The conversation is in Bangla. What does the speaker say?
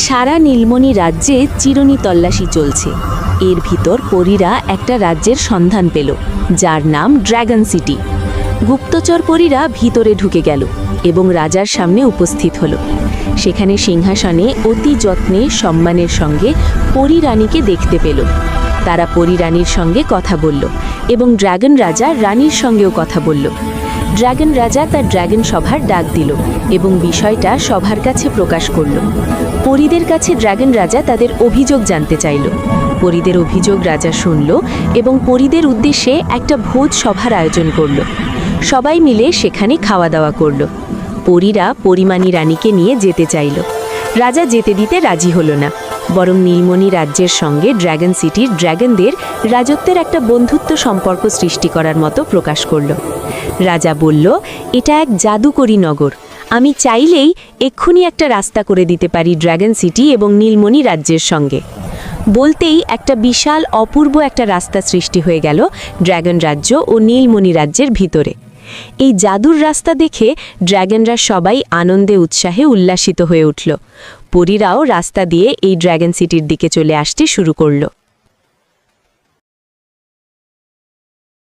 সারা নীলমণি রাজ্যে চিরুনি তল্লাশি চলছে। এর ভিতর পরীরা একটা রাজ্যের সন্ধান পেল, যার নাম ড্র্যাগন সিটি। গুপ্তচর পরীরা ভিতরে ঢুকে গেল এবং রাজার সামনে উপস্থিত হলো। সেখানে সিংহাসনে অতি যত্নে সম্মানের সঙ্গে পরী রানীকে দেখতে পেল। তারা পরী রানীর সঙ্গে কথা বলল এবং ড্র্যাগন রাজা রানীর সঙ্গেও কথা বলল। ড্র্যাগন রাজা তার ড্র্যাগন সভার ডাক দিল এবং বিষয়টা সবার কাছে প্রকাশ করল। পরীদের কাছে ড্র্যাগন রাজা তাদের অভিযোগ জানতে চাইল। পরীদের অভিযোগ রাজা শুনল এবং পরীদের উদ্দেশ্যে একটা ভোজ সভার আয়োজন করল। সবাই মিলে সেখানে খাওয়া দাওয়া করল। পরীরা পরিমাণী রানীকে নিয়ে যেতে চাইল। রাজা যেতে দিতে রাজি হলো না, বরং নীলমণি রাজ্যের সঙ্গে ড্র্যাগন সিটির ড্র্যাগনদের রাজত্বের একটা বন্ধুত্ব সম্পর্ক সৃষ্টি করার মতো প্রকাশ করল। রাজা বলল, এটা এক জাদুকরী নগর। আমি চাইলেই এক্ষুনি একটা রাস্তা করে দিতে পারি ড্র্যাগন সিটি এবং নীলমণি রাজ্যের সঙ্গে। বলতেই একটা বিশাল অপূর্ব একটা রাস্তা সৃষ্টি হয়ে গেল ড্র্যাগন রাজ্য ও নীলমণি রাজ্যের ভিতরে। এই জাদুর রাস্তা দেখে ড্র্যাগনরা সবাই আনন্দে উৎসাহে উল্লাসিত হয়ে উঠল। পরীরাও রাস্তা দিয়ে এই ড্র্যাগন সিটির দিকে চলে আসতে শুরু করল।